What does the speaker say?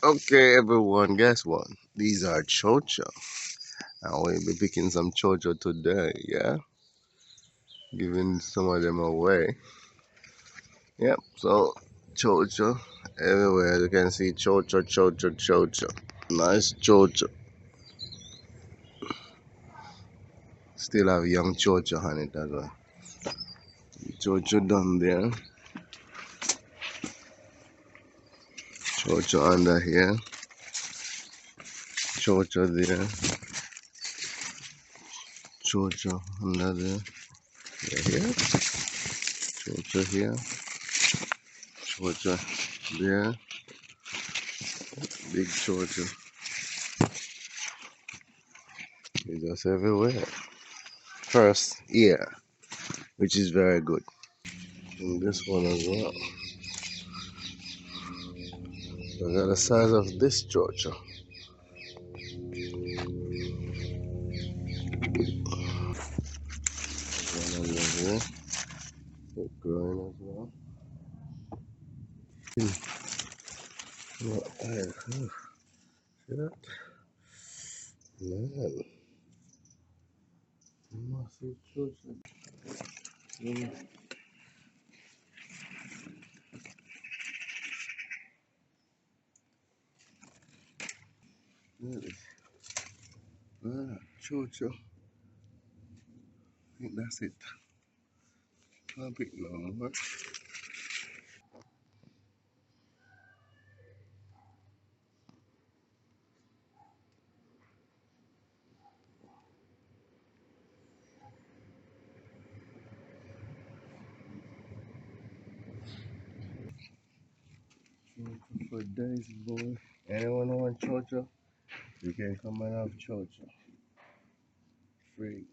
Okay, everyone, guess what? These are Cho Cho. I will be picking some Cho Cho today, yeah? Giving some of them away. Yep, so Cho Cho. Everywhere you can see Cho Cho, Cho Cho, Cho Cho. Nice Cho Cho. Still have young Cho Cho on it as well. Cho Cho done there. Cho Cho under here. Cho Cho there. Cho Cho under there. Yeah, here. Cho Cho here. Cho Cho there. Big Cho Cho. It's just everywhere. First ear, which is very good. And this one as well. Look at the size of this Cho Cho. One under here. It's growing as well. What the hell? See that? Man, massive Cho Cho. Really? Cho Cho. I think that's it. Can't pick no more. Cho Cho for days, boy. Anyone want Cho Cho? You can come and have Cho Cho. Free.